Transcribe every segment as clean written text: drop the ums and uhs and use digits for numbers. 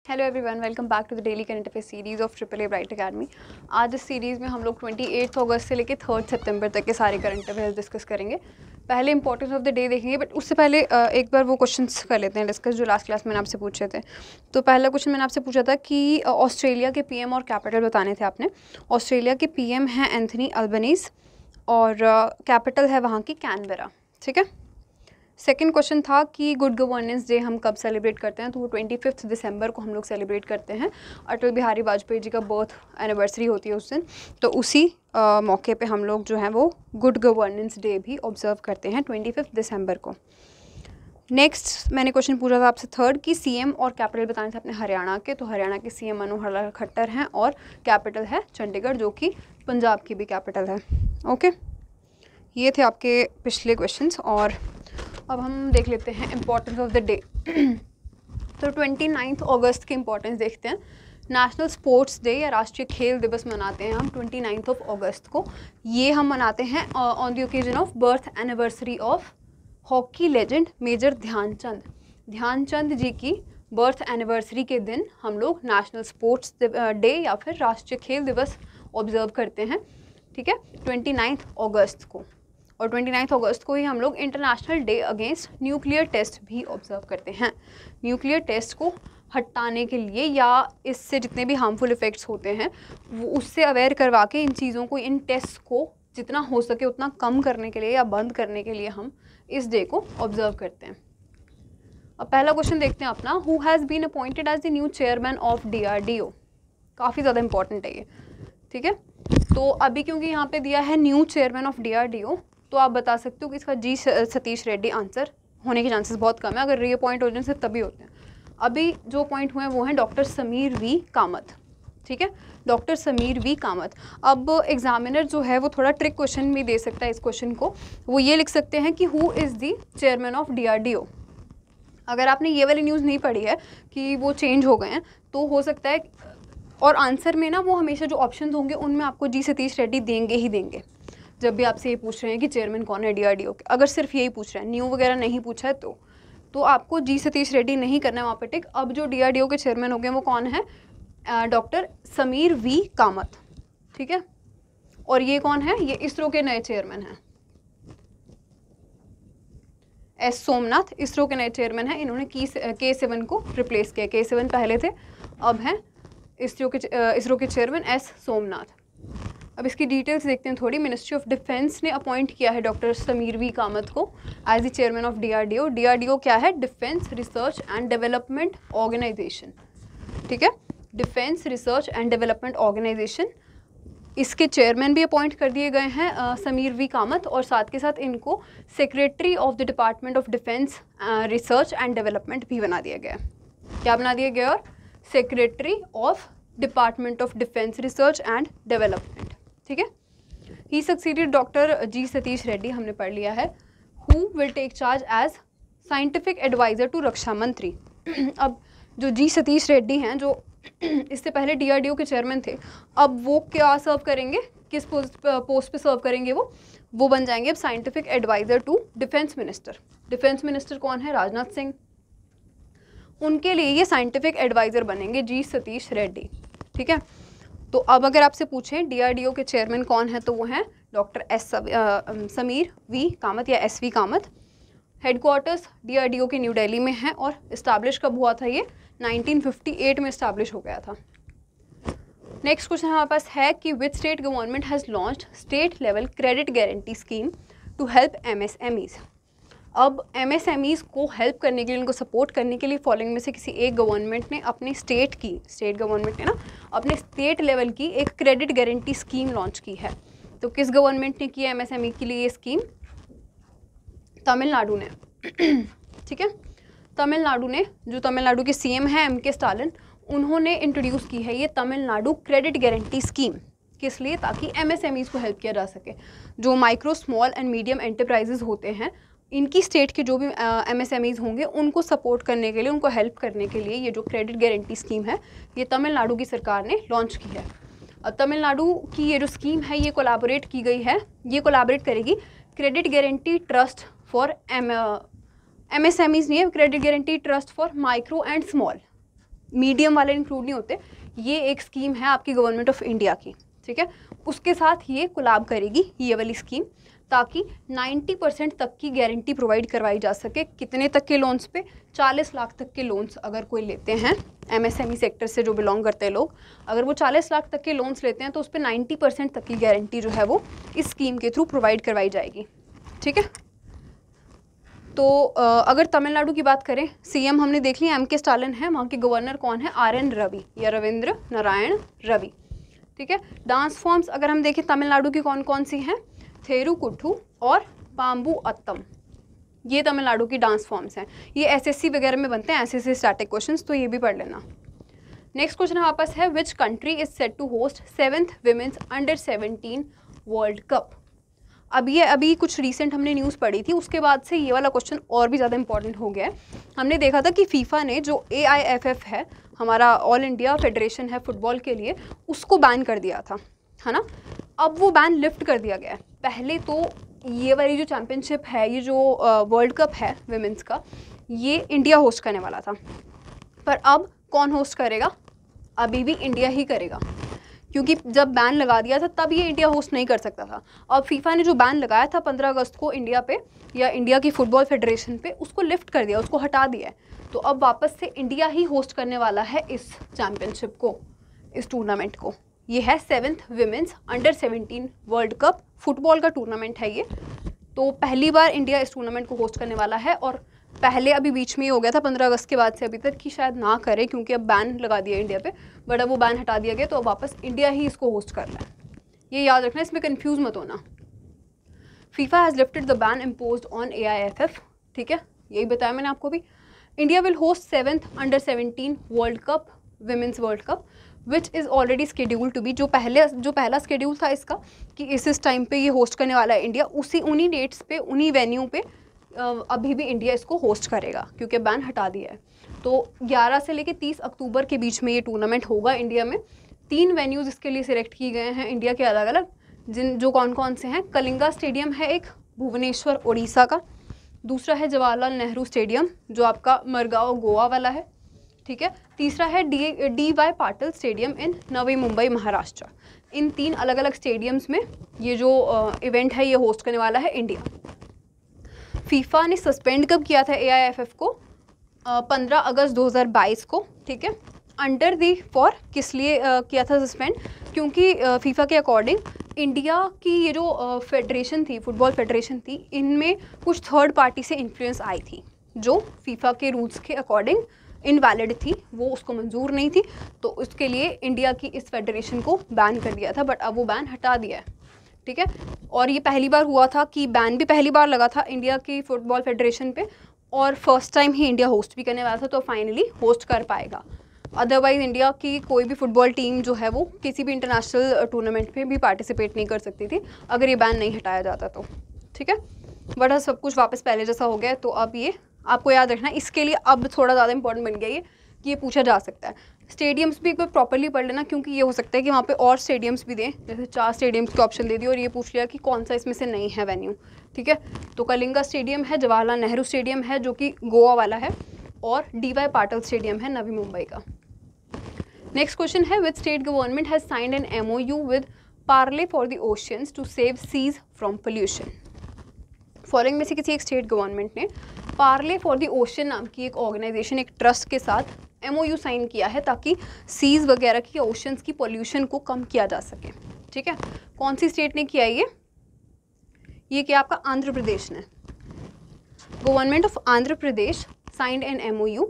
Hello everyone, welcome back to the daily current affair series of Triple A Bright Academy. आज इस series में हम लोग 28 अगस्त से लेकर 3 सितंबर तक के सारे करंट अफेयर्स डिस्कस करेंगे। पहले इंपॉर्टेंस ऑफ द डे देखेंगे, बट उससे पहले एक बार वो क्वेश्चंस कर लेते हैं डिस्कस जो लास्ट क्लास मैंने आपसे पूछे थे। तो पहला क्वेश्चन मैंने आपसे पूछा था कि ऑस्ट्रेलिया के पीएम और कैपिटल बताने थे आपने। ऑस्ट्रेलिया के पीएम हैं एंथनी अल्बनीज़ और कैपिटल है वहाँ की कैनबेरा। ठीक है। सेकेंड क्वेश्चन था कि गुड गवर्नेंस डे हम कब सेलिब्रेट करते हैं, तो वो 25 दिसंबर को हम लोग सेलिब्रेट करते हैं। अटल बिहारी वाजपेयी जी का बर्थ एनिवर्सरी होती है उस दिन, तो उसी मौके पे हम लोग जो है वो गुड गवर्नेंस डे भी ऑब्जर्व करते हैं 25 दिसंबर को। नेक्स्ट मैंने क्वेश्चन पूछा था आपसे थर्ड कि सीएम और कैपिटल बताने थे अपने हरियाणा के, तो हरियाणा के सीएम मनोहर लाल खट्टर हैं और कैपिटल है चंडीगढ़, जो कि पंजाब की भी कैपिटल है। ओके, ये थे आपके पिछले क्वेश्चंस और अब हम देख लेते हैं इम्पोर्टेंस ऑफ द डे। तो 29 अगस्त के इम्पोर्टेंस देखते हैं। नेशनल स्पोर्ट्स डे या राष्ट्रीय खेल दिवस मनाते हैं हम 29 अगस्त को। ये हम मनाते हैं on the occasion of birth anniversary of hockey legend major Dhyan Chand ji की बर्थ एनिवर्सरी के दिन हम लोग नेशनल स्पोर्ट्स डे या फिर राष्ट्रीय खेल दिवस ऑब्जर्व करते हैं। ठीक है, 29 अगस्त को। और 29 अगस्त को ही हम लोग international day against nuclear test भी ऑब्जर्व करते हैं। न्यूक्लियर टेस्ट को हटाने के लिए या इससे जितने भी हार्मफुल इफ़ेक्ट्स होते हैं वो उससे अवेयर करवा के इन चीज़ों को, इन टेस्ट को जितना हो सके उतना कम करने के लिए या बंद करने के लिए हम इस डे को ऑब्जर्व करते हैं। अब पहला क्वेश्चन देखते हैं अपना, who has been appointed as the new chairman of DRDO। काफ़ी ज़्यादा इंपॉर्टेंट है ये। ठीक है, तो अभी क्योंकि यहाँ पे दिया है न्यू चेयरमैन ऑफ DRDO, तो आप बता सकते हो कि इसका जी सतीश रेड्डी आंसर होने के चांसेस बहुत कम है। अगर रीअपॉइंट हो जाए से तभी होते हैं। अभी जो पॉइंट हुए हैं वो हैं डॉक्टर समीर वी कामत। ठीक है, डॉक्टर समीर वी कामत। अब एग्जामिनर जो है वो थोड़ा ट्रिक क्वेश्चन भी दे सकता है इस क्वेश्चन को। वो ये लिख सकते हैं कि who is the chairman of DRDO। अगर आपने ये वाली न्यूज़ नहीं पढ़ी है कि वो चेंज हो गए हैं, तो हो सकता है और आंसर में ना वो हमेशा जो ऑप्शन होंगे उनमें आपको जी सतीश रेड्डी देंगे ही देंगे। जब भी आपसे ये पूछ रहे हैं कि चेयरमैन कौन है DRDO के, अगर सिर्फ यही पूछ रहे हैं, न्यू वगैरह नहीं पूछा है, तो आपको जी सतीश रेड्डी नहीं करना है वहाँ पे टिक। अब जो DRDO के चेयरमैन हो गए वो कौन है? Doctor Sameer V Kamath. ठीक है, और ये कौन है? ये इसरो के नए चेयरमैन हैं। एस सोमनाथ इसरो के नए चेयरमैन हैं। इन्होंने K7 को रिप्लेस किया। K7 पहले थे, अब हैं इसरो के चेयरमैन एस सोमनाथ। अब इसकी डिटेल्स देखते हैं थोड़ी। मिनिस्ट्री ऑफ डिफेंस ने अपॉइंट किया है डॉक्टर समीर वी कामत को as the chairman of DRDO। DRDO क्या है? Defence research and development organisation. ठीक है, defence research and development organisation. इसके चेयरमैन भी अपॉइंट कर दिए गए हैं समीर वी कामत, और साथ के साथ इनको secretary of the department of defence research and development भी बना दिया गया। क्या बना दिया गया? और secretary of department of defence research and development. ठीक है, he succeeded doctor G Satish Reddy, हमने पढ़ लिया है। Who will take charge as scientific adviser to Raksha Mantri. अब जो जी सतीश रेड्डी हैं, जो इससे पहले DRDO के चेयरमैन थे, अब वो क्या सर्व करेंगे, किस पोस्ट पे सर्व करेंगे? वो बन जाएंगे अब scientific adviser to defence minister. Defence minister कौन है? राजनाथ सिंह। उनके लिए ये साइंटिफिक एडवाइज़र बनेंगे जी सतीश रेड्डी। ठीक है, तो अब अगर आपसे पूछें DRDO के चेयरमैन कौन है, तो वो हैं डॉक्टर समीर वी कामत या SV कामत। हेडक्वार्टर्स DRDO के न्यू दिल्ली में है और इस्टेब्लिश कब हुआ था? ये 1958 में इस्टेब्लिश हो गया था। नेक्स्ट क्वेश्चन हमारे पास है कि which state government has launched state level credit guarantee scheme to help MSMEs। अब MSMEs को हेल्प करने के लिए, उनको सपोर्ट करने के लिए फॉलोइंग में से किसी एक गवर्नमेंट ने अपने स्टेट गवर्नमेंट ने ना अपने स्टेट लेवल की एक क्रेडिट गारंटी स्कीम लॉन्च की है। तो किस गवर्नमेंट ने की है MSME के लिए ये स्कीम? तमिलनाडु ने। ठीक है, तमिलनाडु ने, जो तमिलनाडु के CM हैं MK स्टालिन, उन्होंने इंट्रोड्यूस की है ये तमिलनाडु क्रेडिट गारंटी स्कीम। किस लिए? ताकि MSMEs को हेल्प किया जा सके। जो micro small and medium enterprises होते हैं, इनकी स्टेट के जो भी MSMEs होंगे उनको सपोर्ट करने के लिए, उनको हेल्प करने के लिए ये जो क्रेडिट गारंटी स्कीम है ये तमिलनाडु की सरकार ने लॉन्च की है। अब तमिलनाडु की ये जो स्कीम है ये कोलैबोरेट की गई है, ये कोलैबोरेट करेगी credit guarantee trust for MSMEs नहीं है, credit guarantee trust for micro and small medium वाले इंक्लूड नहीं होते। ये एक स्कीम है आपकी गवर्नमेंट ऑफ इंडिया की, ठीक है, उसके साथ ये कोलैब करेगी ये वाली स्कीम, ताकि 90% तक की गारंटी प्रोवाइड करवाई जा सके। कितने तक के लोन्स पे? 40 लाख तक के लोन्स अगर कोई लेते हैं MSME सेक्टर से जो बिलोंग करते हैं लोग, अगर वो 40 लाख तक के लोन्स लेते हैं तो उस पर 90% तक की गारंटी जो है वो इस स्कीम के थ्रू प्रोवाइड करवाई जाएगी, ठीक है। तो अगर तमिलनाडु की बात करें, CM हमने देख लिया MK स्टालिन है, वहाँ के गवर्नर कौन है? RN रवि या रविंद्र नारायण रवि, ठीक है। डांस फॉर्म्स अगर हम देखें तमिलनाडु की कौन कौन सी हैं? थेरुकुट्टू और पाम्बू अत्तम, ये तमिलनाडु की डांस फॉर्म्स हैं। ये SSC वगैरह में बनते हैं, SSC स्टैटिक क्वेश्चंस, तो ये भी पढ़ लेना। नेक्स्ट क्वेश्चन हमारे पास है, which country is set to host 7th women's अंडर-17 वर्ल्ड कप। अभी कुछ रिसेंट हमने न्यूज़ पढ़ी थी, उसके बाद से ये वाला क्वेश्चन और भी ज़्यादा इंपॉर्टेंट हो गया है। हमने देखा था कि फीफा ने जो AIFF है, हमारा ऑल इंडिया फेडरेशन है फुटबॉल के लिए, उसको बैन कर दिया था, है ना। अब वो बैन लिफ्ट कर दिया गया है। पहले तो ये वाली जो चैम्पियनशिप है, ये जो वर्ल्ड कप है विमेंस का, ये इंडिया होस्ट करने वाला था, पर अब कौन होस्ट करेगा? अभी भी इंडिया ही करेगा, क्योंकि जब बैन लगा दिया था तब ये इंडिया होस्ट नहीं कर सकता था। अब फीफा ने जो बैन लगाया था 15 अगस्त को इंडिया पे या इंडिया की फुटबॉल फेडरेशन पे, उसको लिफ्ट कर दिया, उसको हटा दिया है। तो अब वापस से इंडिया ही होस्ट करने वाला है इस चैम्पियनशिप को, इस टूर्नामेंट को। ये है 7th विमेंस अंडर-17 वर्ल्ड कप, फुटबॉल का टूर्नामेंट है ये। तो पहली बार इंडिया इस टूर्नामेंट को होस्ट करने वाला है, और पहले अभी बीच में ही हो गया था 15 अगस्त के बाद से अभी तक कि शायद ना करे, क्योंकि अब बैन लगा दिया इंडिया पे, बट अब वो बैन हटा दिया गया, तो अब वापस इंडिया ही इसको होस्ट कर रहा है। ये याद रखना, इसमें कन्फ्यूज़ मत होना। FIFA has lifted the ban imposed on AIFF, ठीक है, यही बताया मैंने आपको भी। इंडिया विल होस्ट 7th अंडर-17 world cup, women's world cup, which is already schedule to be, जो पहला स्केड्यूल था इसका कि इस टाइम पे ये होस्ट करने वाला है इंडिया, उन्हीं डेट्स पे, उन्हीं वेन्यू पे अभी भी इंडिया इसको होस्ट करेगा, क्योंकि बैन हटा दिया है। तो 11 से लेके 30 अक्टूबर के बीच में ये टूर्नामेंट होगा इंडिया में। 3 वेन्यूज़ इसके लिए सिलेक्ट किए गए हैं इंडिया के अलग अलग, जो कौन कौन से हैं? कलिंगा स्टेडियम है एक, भुवनेश्वर उड़ीसा का। दूसरा है जवाहरलाल नेहरू स्टेडियम, जो आपका मरगांव गोवा वाला है, ठीक है। तीसरा है DY पाटिल स्टेडियम इन नवी मुंबई महाराष्ट्र। इन 3 अलग अलग स्टेडियम्स में ये जो इवेंट है ये होस्ट करने वाला है इंडिया। फीफा ने सस्पेंड कब किया था AIFF को? 15 अगस्त 2022 को, ठीक है। अंडर दी फॉर किस लिए किया था सस्पेंड? क्योंकि फीफा के अकॉर्डिंग इंडिया की ये जो फेडरेशन थी, फुटबॉल फेडरेशन थी, इनमें कुछ थर्ड पार्टी से इन्फ्लुएंस आई थी, जो फीफा के रूल्स के अकॉर्डिंग इनवैलिड थी, वो उसको मंजूर नहीं थी, तो उसके लिए इंडिया की इस फेडरेशन को बैन कर दिया था, बट अब वो बैन हटा दिया है, ठीक है। और ये पहली बार हुआ था कि बैन भी पहली बार लगा था इंडिया की फुटबॉल फेडरेशन पे, और फर्स्ट टाइम ही इंडिया होस्ट भी करने वाला था, तो फाइनली होस्ट कर पाएगा। अदरवाइज़ इंडिया की कोई भी फुटबॉल टीम जो है वो किसी भी इंटरनेशनल टूर्नामेंट में भी पार्टिसिपेट नहीं कर सकती थी अगर ये बैन नहीं हटाया जाता तो, ठीक है। बट सब कुछ वापस पहले जैसा हो गया, तो अब ये आपको याद रखना, इसके लिए अब थोड़ा ज़्यादा इंपॉर्टेंट बन गया ये कि ये पूछा जा सकता है। स्टेडियम्स भी एक बार प्रॉपर्ली पढ़ लेना, क्योंकि ये हो सकता है कि वहाँ पे और स्टेडियम्स भी दें, जैसे 4 स्टेडियम्स के ऑप्शन दे दिए और ये पूछ लिया कि कौन सा इसमें से नहीं है वेन्यू, ठीक है। तो कलिंगा स्टेडियम है, जवाहरलाल नेहरू स्टेडियम है जो कि गोवा वाला है, और DY पाटिल स्टेडियम है नवी मुंबई का। नेक्स्ट क्वेश्चन है, which state government has signed an MOU with Parley for the Oceans to save seas from pollution. Following में से किसी एक स्टेट गवर्नमेंट ने पार्ले फॉर द ओशन नाम की एक ऑर्गेनाइजेशन, एक ट्रस्ट के साथ MOU साइन किया है, ताकि सीज वगैरह की, ओशंस की पोल्यूशन को कम किया जा सके, ठीक है। कौन सी स्टेट ने किया ये क्या आपका आंध्र प्रदेश ने। Government of Andhra Pradesh signed an MOU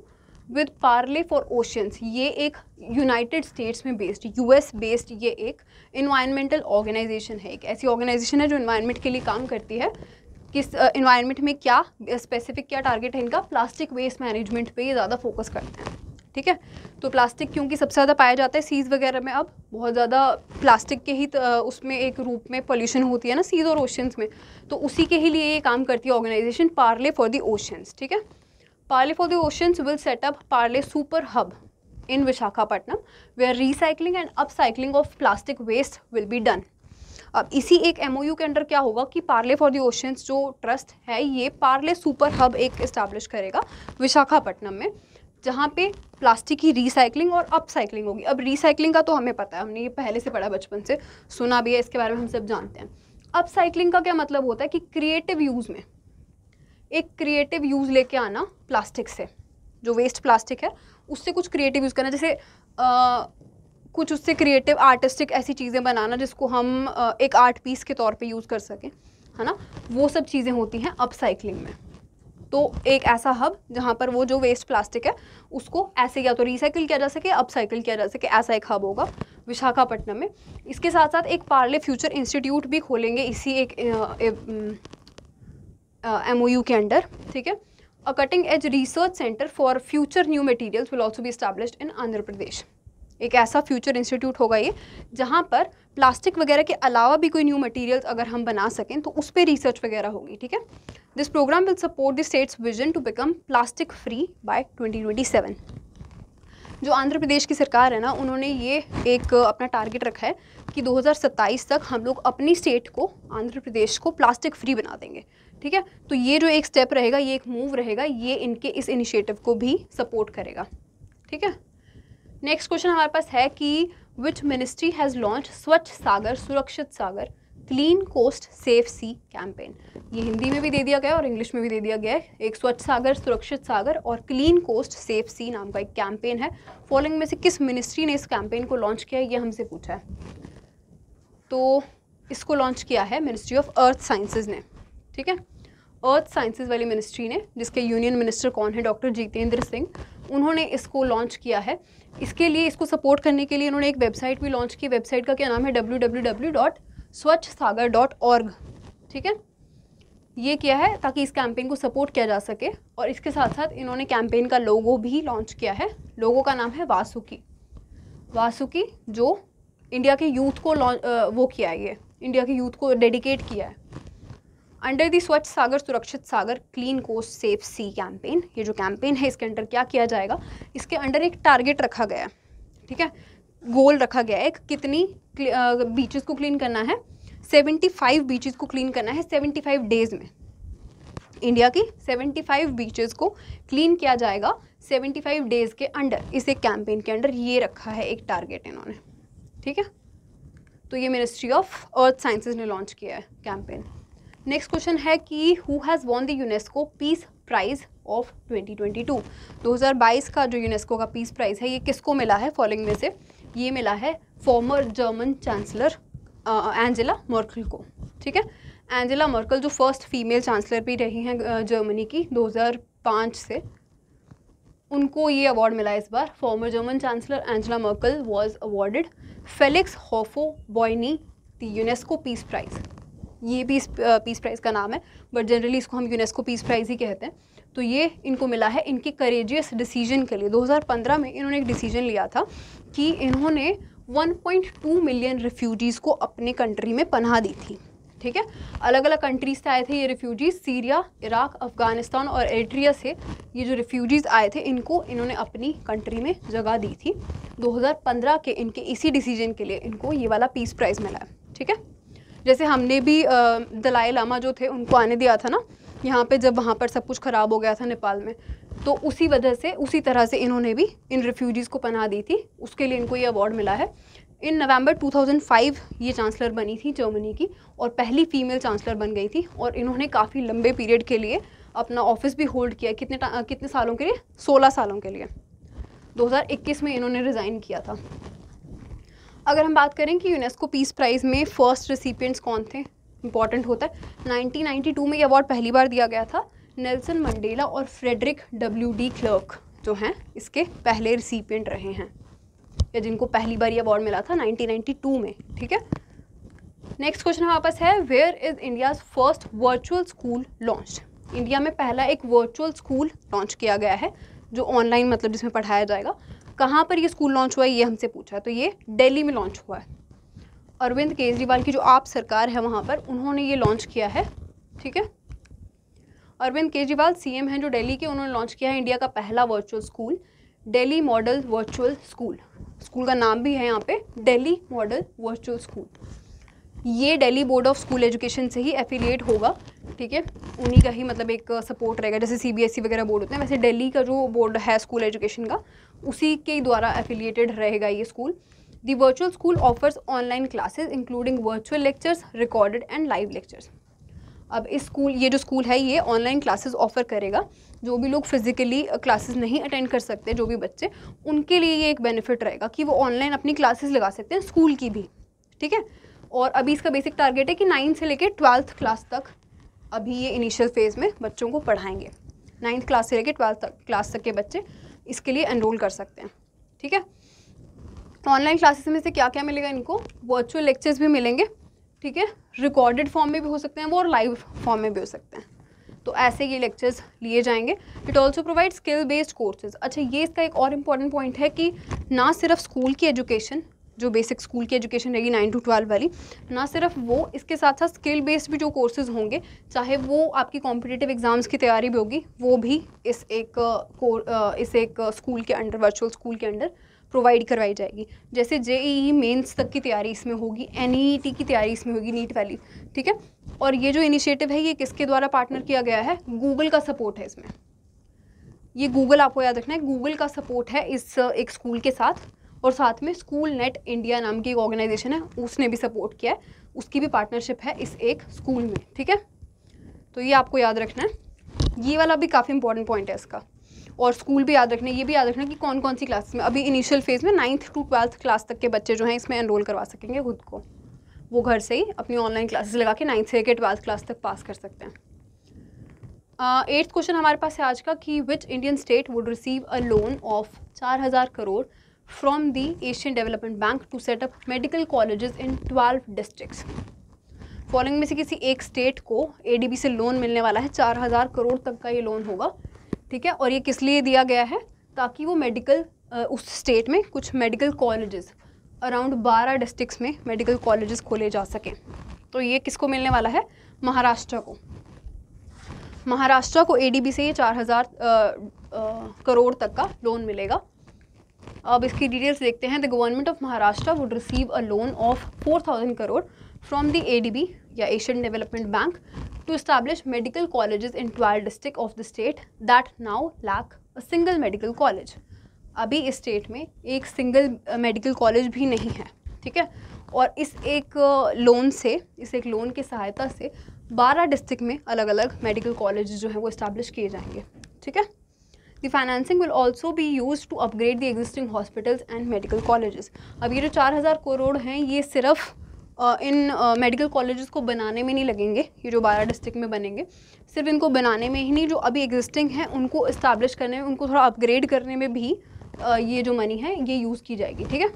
with Parley for oceans. ये एक यूनाइटेड स्टेट्स में बेस्ड, US बेस्ड ये एक इन्वायरमेंटल ऑर्गेनाइजेशन है, एक ऐसी ऑर्गेनाइजेशन है जो इन्वायरमेंट के लिए काम करती है। किस इन्वायरमेंट में क्या स्पेसिफिक क्या टारगेट है इनका? प्लास्टिक वेस्ट मैनेजमेंट पे ये ज़्यादा फोकस करते हैं, ठीक है। तो प्लास्टिक क्योंकि सबसे ज़्यादा पाया जाता है सीज वगैरह में, अब बहुत ज़्यादा प्लास्टिक के ही उसमें एक रूप में पोल्यूशन होती है ना सीज और ओशंस में, तो उसी के ही लिए ये काम करती है organisation Parley for the Oceans, ठीक है। Parley for the Oceans will set up Parley super hub in Visakhapatnam where recycling and upcycling of plastic waste will be done. अब इसी एक MOU के अंडर क्या होगा कि पार्ले फॉर द ओशंस जो ट्रस्ट है ये पार्ले सुपर हब एक इस्टेब्लिश करेगा विशाखापट्टनम में, जहाँ पे प्लास्टिक की रिसाइकलिंग और अपसाइकलिंग होगी। अब रिसाइकलिंग का तो हमें पता है, हमने ये पहले से पढ़ा, बचपन से सुना भी है, इसके बारे में हम सब जानते हैं। अपसाइकलिंग का क्या मतलब होता है कि क्रिएटिव यूज़ में, एक क्रिएटिव यूज़ लेके आना प्लास्टिक से, जो वेस्ट प्लास्टिक है उससे कुछ क्रिएटिव यूज़ करना, जैसे कुछ उससे क्रिएटिव आर्टिस्टिक ऐसी चीज़ें बनाना जिसको हम एक आर्ट पीस के तौर पे यूज़ कर सकें, है ना, वो सब चीज़ें होती हैं अपसाइकलिंग में। तो एक ऐसा हब जहाँ पर वो जो वेस्ट प्लास्टिक है उसको ऐसे या तो रिसाइकिल किया जा सके, अपसाइकिल किया जा सके, ऐसा एक हब होगा विशाखापट्टनम में। इसके साथ साथ एक पार्ले फ्यूचर इंस्टीट्यूट भी खोलेंगे इसी एक MOU के अंडर, ठीक है। A cutting edge research centre for future new materials will also be established in Andhra Pradesh. एक ऐसा फ्यूचर इंस्टीट्यूट होगा ये जहाँ पर प्लास्टिक वगैरह के अलावा भी कोई न्यू मटेरियल्स अगर हम बना सकें तो उस पर रिसर्च वगैरह होगी, ठीक है। This programme will support the state's vision to become plastic free by 2027। जो आंध्र प्रदेश की सरकार है ना, उन्होंने ये एक अपना टारगेट रखा है कि 2027 तक हम लोग अपनी स्टेट को, आंध्र प्रदेश को प्लास्टिक फ्री बना देंगे, ठीक है। तो ये जो एक स्टेप रहेगा, ये एक मूव रहेगा, ये इनके इस इनिशिएटिव को भी सपोर्ट करेगा, ठीक है। नेक्स्ट क्वेश्चन हमारे पास है कि विच मिनिस्ट्री हैज़ लॉन्च स्वच्छ सागर सुरक्षित सागर क्लीन कोस्ट सेफ सी कैंपेन। ये हिंदी में भी दे दिया गया और इंग्लिश में भी दे दिया गया है। एक स्वच्छ सागर सुरक्षित सागर और क्लीन कोस्ट सेफ सी नाम का एक कैंपेन है। फॉलोइंग में से किस मिनिस्ट्री ने इस कैंपेन को लॉन्च किया है, ये हमसे पूछा है। तो इसको लॉन्च किया है मिनिस्ट्री ऑफ अर्थ साइंसेज ने, ठीक है। अर्थ साइंसेज वाली मिनिस्ट्री ने, जिसके यूनियन मिनिस्टर कौन है, डॉक्टर जितेंद्र सिंह, उन्होंने इसको लॉन्च किया है। इसके लिए, इसको सपोर्ट करने के लिए उन्होंने एक वेबसाइट भी लॉन्च की। वेबसाइट का क्या नाम है, www.swachhsagar.org, ठीक है। ये किया है ताकि इस कैंपेन को सपोर्ट किया जा सके। और इसके साथ साथ इन्होंने कैंपेन का लोगो भी लॉन्च किया है। लोगो का नाम है वासुकी। वासुकी जो इंडिया के यूथ को वो किया है, ये इंडिया के यूथ को डेडिकेट किया है। अंडर दी स्वच्छ सागर सुरक्षित सागर क्लीन कोस्ट सेफ सी कैंपेन, ये जो कैंपेन है इसके अंडर क्या किया जाएगा, इसके अंडर एक टारगेट रखा गया है, ठीक है। गोल रखा गया है, कितनी बीचेस को क्लीन करना है, 75 बीचेस को क्लीन करना है 75 डेज में। इंडिया की 75 बीचेस को क्लीन किया जाएगा 75 डेज के अंडर। इस एक कैंपेन के अंडर ये रखा है एक टारगेट इन्होंने, ठीक है। तो ये मिनिस्ट्री ऑफ अर्थ साइंसेज ने लॉन्च किया है कैंपेन। नेक्स्ट क्वेश्चन है कि who has won the UNESCO peace prize of 2022। 2022 का जो यूनेस्को का पीस प्राइज़ है ये किसको मिला है, फॉलोइंग में से ये मिला है farmer German chancellor Angela Merkel को, ठीक है। एंजेला मर्केल जो फर्स्ट फीमेल चांसलर भी रही हैं जर्मनी की 2005 से, उनको ये अवार्ड मिला इस बार। Former German chancellor Angela Merkel was awarded Felix होफो-बॉयनी द यूनेस्को पीस प्राइज़। ये भी पीस प्राइज़ का नाम है, बट जनरली इसको हम यूनेस्को पीस प्राइज़ ही कहते हैं। तो ये इनको मिला है इनके करेजियस डिसीजन के लिए। 2015 में इन्होंने एक डिसीजन लिया था कि इन्होंने 1.2 मिलियन रिफ्यूजीज़ को अपने कंट्री में पनाह दी थी, ठीक है। अलग अलग कंट्रीज से आए थे ये रिफ्यूजीज़, सीरिया, इराक, अफ़गानिस्तान और एरिट्रिया से ये जो रिफ्यूजीज़ आए थे इनको इन्होंने अपनी कंट्री में जगह दी थी। 2015 के इनके इसी डिसीजन के लिए इनको ये वाला पीस प्राइज़ मिला है, ठीक है। जैसे हमने भी दलाई लामा जो थे उनको आने दिया था ना यहाँ पे, जब वहाँ पर सब कुछ ख़राब हो गया था नेपाल में, तो उसी वजह से, उसी तरह से इन्होंने भी इन रिफ्यूजीज़ को पनाह दी थी, उसके लिए इनको ये अवार्ड मिला है। इन नवंबर 2005 ये चांसलर बनी थी जर्मनी की और पहली फीमेल चांसलर बन गई थी। और इन्होंने काफ़ी लंबे पीरियड के लिए अपना ऑफिस भी होल्ड किया। कितने सालों के लिए, 16 सालों के लिए। 2021 में इन्होंने रिज़ाइन किया था। अगर हम बात करें कि यूनेस्को पीस प्राइज़ में फ़र्स्ट रेसिपिएंट्स कौन थे, इंपॉर्टेंट होता है। 1992 में ये अवार्ड पहली बार दिया गया था। नेल्सन मंडेला और फ्रेडरिक W.D. क्लर्क जो हैं इसके पहले रेसिपिएंट रहे हैं, या जिनको पहली बार ये अवार्ड मिला था 1992 में, ठीक है। नेक्स्ट क्वेश्चन हमारे पास है, where is India's first virtual school launched. India में पहला एक वर्चुअल स्कूल लॉन्च किया गया है जो ऑनलाइन, मतलब जिसमें पढ़ाया जाएगा। कहाँ पर ये स्कूल लॉन्च हुआ है ये हमसे पूछा, तो ये दिल्ली में लॉन्च हुआ है। अरविंद केजरीवाल की जो आप सरकार है वहाँ पर उन्होंने ये लॉन्च किया है, ठीक है। अरविंद केजरीवाल CM हैं जो दिल्ली के, उन्होंने लॉन्च किया है इंडिया का पहला virtual school, Delhi model virtual school. School का नाम भी है यहाँ पे दिल्ली मॉडल वर्चुअल स्कूल। ये Delhi board of school education से ही एफिलिएट होगा, ठीक है, उन्हीं का ही मतलब एक सपोर्ट रहेगा। जैसे CBSE वगैरह बोर्ड होते हैं, वैसे दिल्ली का जो बोर्ड है स्कूल एजुकेशन का, उसी के द्वारा एफिलिएटेड रहेगा ये school. The virtual school offers online classes including virtual lectures, recorded and live lectures. अब इस स्कूल, ये जो स्कूल है ये ऑनलाइन क्लासेस ऑफर करेगा। जो भी लोग फिजिकली क्लासेस नहीं अटेंड कर सकते, जो भी बच्चे, उनके लिए ये एक बेनिफिट रहेगा कि वो ऑनलाइन अपनी क्लासेस लगा सकते हैं, स्कूल की भी, ठीक है। और अभी इसका बेसिक टारगेट है कि 9th से लेकर 12th क्लास तक अभी ये इनिशियल फेज़ में बच्चों को पढ़ाएंगे। 9th क्लास से लेकर 12th क्लास तक के बच्चे इसके लिए एनरोल कर सकते हैं, ठीक है। ऑनलाइन क्लासेस में से क्या क्या मिलेगा इनको? वर्चुअल लेक्चर्स भी मिलेंगे, ठीक है, रिकॉर्डेड फॉर्म में भी हो सकते हैं वो और लाइव फॉर्म में भी हो सकते हैं, तो ऐसे ये लेक्चर्स लिए जाएंगे। It also provide skill based courses. अच्छा, ये इसका एक और इम्पॉर्टेंट पॉइंट है कि ना सिर्फ स्कूल की एजुकेशन, जो बेसिक स्कूल की एजुकेशन रहेगी 9 to 12 वाली, ना सिर्फ वो, इसके साथ साथ स्किल बेस्ड भी जो कोर्सेज होंगे, चाहे वो आपकी कॉम्पिटिटिव एग्जाम्स की तैयारी भी होगी, वो भी इस एक स्कूल के अंडर, वर्चुअल स्कूल के अंडर प्रोवाइड करवाई जाएगी। जैसे JEE मेंस तक की तैयारी इसमें होगी, NEET की तैयारी इसमें होगी, नीट वाली, ठीक है। और ये जो इनिशिएटिव है ये किसके द्वारा पार्टनर किया गया है? गूगल का सपोर्ट है इसमें। ये गूगल, आपको याद रखना है, गूगल का सपोर्ट है इस एक स्कूल के साथ, और साथ में स्कूल नेट इंडिया नाम की एक ऑर्गेनाइजेशन है, उसने भी सपोर्ट किया है, उसकी भी पार्टनरशिप है इस एक स्कूल में, ठीक है। तो ये आपको याद रखना है, ये वाला भी काफ़ी इंपॉर्टेंट पॉइंट है इसका। और स्कूल भी याद रखना है, ये भी याद रखना कि कौन कौन सी क्लास में अभी इनिशियल फेज़ में 9th to 12th क्लास तक के बच्चे जो हैं इसमें एनरोल करवा सकेंगे खुद को। वो घर से ही अपनी ऑनलाइन क्लासेस लगा के 9th से लेकर 12th क्लास तक पास कर सकते हैं। 8th क्वेश्चन हमारे पास है आज का कि which Indian state would receive a loan of 4000 crore from the Asian development bank to set up medical colleges in 12 districts. फॉलोइंग में से किसी एक स्टेट को ADB से लोन मिलने वाला है, 4000 करोड़ तक का ये लोन होगा, ठीक है। और ये किस लिए दिया गया है? ताकि वो मेडिकल, उस स्टेट में कुछ मेडिकल कॉलेजेस, अराउंड 12 डिस्ट्रिक्ट्स में मेडिकल कॉलेजेस खोले जा सकें। तो ये किसको मिलने वाला है? महाराष्ट्र को। महाराष्ट्र को ADB से ये 4000 करोड़ तक का लोन मिलेगा। अब इसकी डिटेल्स देखते हैं। The government of Maharashtra would receive a loan of 4000 crore from the ADB या Asian development bank to establish medical colleges in 12 districts of the state that now lack a single medical college। अभी इस state में एक single medical college भी नहीं है, ठीक है। और इस एक लोन से, इस एक लोन की सहायता से 12 डिस्ट्रिक्ट में अलग अलग मेडिकल कॉलेज जो हैं वो इस्टेब्लिश किए जाएंगे, ठीक है। The financing will also be use to upgrade the existing hospitals and medical colleges. अब ये जो 4000 करोड़ हैं ये सिर्फ इन मेडिकल कॉलेजेस को बनाने में नहीं लगेंगे, ये जो 12 डिस्ट्रिक्ट में बनेंगे, सिर्फ इनको बनाने में ही नहीं, जो अभी एग्जिस्टिंग हैं उनको इस्टेब्लिश करने में, उनको थोड़ा अपग्रेड करने में भी ये जो मनी है ये यूज़ की जाएगी, ठीक है।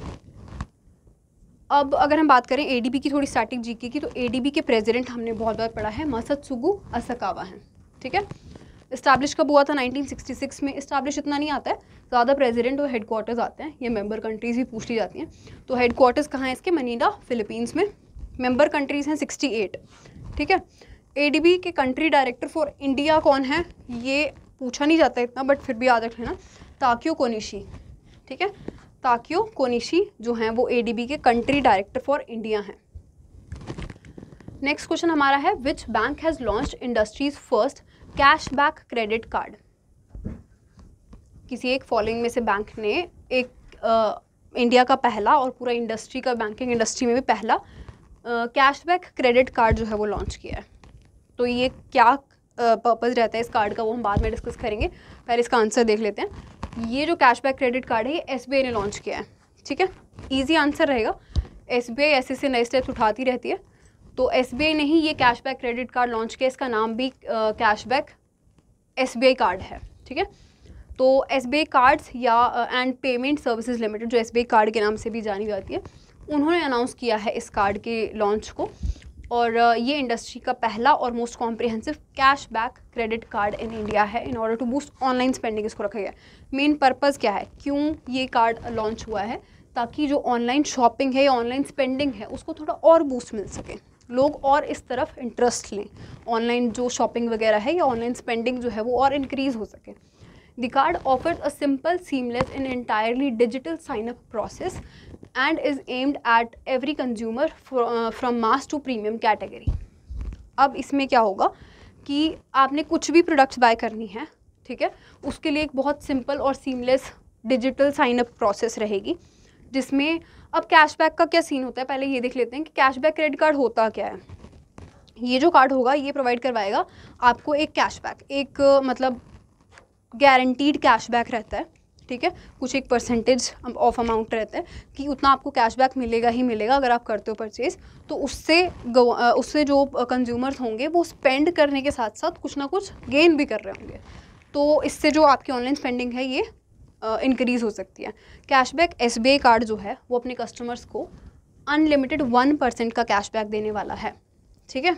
अब अगर हम बात करें ADB की थोड़ी स्टैटिक जीके की, तो ADB के प्रेसिडेंट हमने बहुत बार पढ़ा है, मासात्सुगु असाकावा हैं, ठीक है। इस्टेब्लिश कब हुआ था? 1966 में। इस्टेब्लिश इतना नहीं आता है, ज़्यादा प्रेसिडेंट और हेडक्वार्टर्स आते हैं, ये मेंबर कंट्रीज़ भी पूछ ली जाती हैं। तो हेडक्वार्टर्स कहाँ है इसके? मनीला, फिलीपींस में। मेंबर कंट्रीज़ हैं 68, ठीक है। ADB के कंट्री डायरेक्टर फॉर इंडिया कौन है? ये पूछा नहीं जाता इतना, बट फिर भी याद रख लेना, ताकियो कोनिशी, ठीक है। ताकियो कोनिशी जो हैं वो ADB के कंट्री डायरेक्टर फॉर इंडिया हैं। नेक्स्ट क्वेश्चन हमारा है, which bank has launched industries first cashback credit card. किसी एक फॉलोइंग में से बैंक ने एक इंडिया का पहला और पूरा इंडस्ट्री का, बैंकिंग इंडस्ट्री में भी पहला कैशबैक क्रेडिट कार्ड जो है वो लॉन्च किया है। तो ये क्या पर्पज़ रहता है इस कार्ड का, वो हम बाद में डिस्कस करेंगे, पहले इसका आंसर देख लेते हैं। ये जो कैशबैक क्रेडिट कार्ड है ये SBI ने लॉन्च किया है, ठीक है। ईजी आंसर रहेगा, SBI ऐसे नए स्टेप्स उठाती रहती है, तो SBI ने ही ये कैशबैक क्रेडिट कार्ड लॉन्च किया। इसका नाम भी कैशबैक SBI कार्ड है, ठीक है। तो SBI कार्ड्स या एंड पेमेंट सर्विसेज लिमिटेड, जो SBI कार्ड के नाम से भी जानी जाती है, उन्होंने अनाउंस किया है इस कार्ड के लॉन्च को। और ये इंडस्ट्री का पहला और most comprehensive cashback credit card in India है। In order to boost online spending इसको रखा गया है। मेन पर्पज़ क्या है, क्यों ये कार्ड लॉन्च हुआ है? ताकि जो ऑनलाइन शॉपिंग है या ऑनलाइन स्पेंडिंग है उसको थोड़ा और बूस्ट मिल सके, लोग और इस तरफ इंटरेस्ट लें, ऑनलाइन जो शॉपिंग वगैरह है या ऑनलाइन स्पेंडिंग जो है वो और इंक्रीज़ हो सके। The card offers a simple, seamless and entirely digital sign-up process and is aimed at every consumer from mass to premium category. अब इसमें क्या होगा कि आपने कुछ भी प्रोडक्ट्स बाय करनी है, ठीक है, उसके लिए एक बहुत सिंपल और सीमलेस डिजिटल साइनअप प्रोसेस रहेगी, जिसमें अब कैशबैक का क्या सीन होता है पहले ये देख लेते हैं कि कैशबैक क्रेडिट कार्ड होता क्या है। ये जो कार्ड होगा ये प्रोवाइड करवाएगा आपको एक कैशबैक, एक मतलब गारंटीड कैशबैक रहता है, ठीक है, कुछ एक परसेंटेज ऑफ अमाउंट रहता है कि उतना आपको कैशबैक मिलेगा ही मिलेगा अगर आप करते हो परचेज़। तो उससे जो कंज्यूमर्स होंगे वो स्पेंड करने के साथ साथ कुछ ना कुछ गेन भी कर रहे होंगे, तो इससे जो आपकी ऑनलाइन स्पेंडिंग है ये इंक्रीज़ हो सकती है। कैशबैक SBI कार्ड जो है वो अपने कस्टमर्स को अनलिमिटेड 1% का कैशबैक देने वाला है, ठीक है,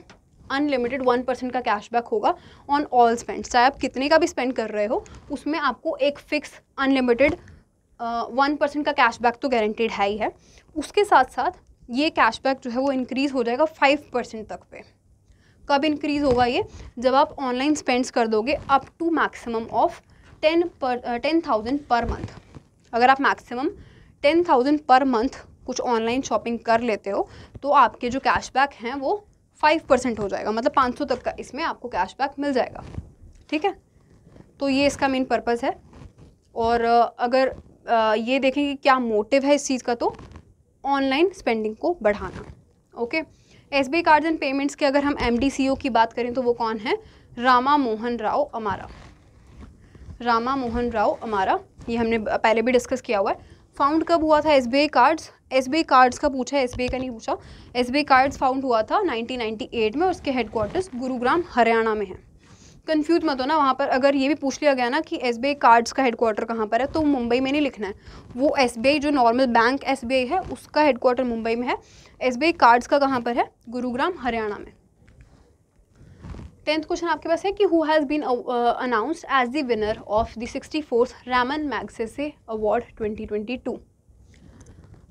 अनलिमिटेड 1% का कैशबैक होगा ऑन ऑल स्पेंड, चाहे आप कितने का भी स्पेंड कर रहे हो उसमें आपको एक फिक्स अनलिमिटेड 1% का कैशबैक तो गारंटेड है ही है। उसके साथ साथ ये कैशबैक जो है वो इंक्रीज़ हो जाएगा 5% तक पे। कब इंक्रीज़ होगा ये? जब आप ऑनलाइन स्पेंड्स कर दोगे up to maximum of 10,000 per month. अगर आप मैक्सिमम 10,000 पर मंथ कुछ ऑनलाइन शॉपिंग कर लेते हो तो आपके जो कैशबैक हैं वो 5% हो जाएगा, मतलब 500 तक का इसमें आपको कैशबैक मिल जाएगा, ठीक है। तो ये इसका मेन पर्पज़ है। और अगर ये देखें कि क्या मोटिव है इस चीज़ का, तो ऑनलाइन स्पेंडिंग को बढ़ाना। Okay, SBI cards and payments के अगर हम MD CEO की बात करें तो वो कौन है? रामा मोहन राव अमारा। रामा मोहन राव अमारा, ये हमने पहले भी डिस्कस किया हुआ है। फाउंड कब हुआ था SBI कार्ड्स? SBI कार्ड्स का पूछा है, SBI का नहीं पूछा। SBI कार्ड्स फाउंड हुआ था 1998 में और उसके हेडक्वार्टर्स गुरुग्राम हरियाणा में है। कंफ्यूज मत हो ना, वहाँ पर अगर ये भी पूछ लिया गया ना कि SBI कार्ड्स का हेडक्वार्टर कहाँ पर है तो मुंबई में नहीं लिखना है। वो SBI जो नॉर्मल बैंक SBI है उसका हेडक्वार्टर मुंबई में है, SBI कार्ड्स का कहाँ पर है? गुरुग्राम हरियाणा में। 10th क्वेश्चन आपके पास है कि who has been announced as the winner of the 64th Ramon Magsaysay award 2022।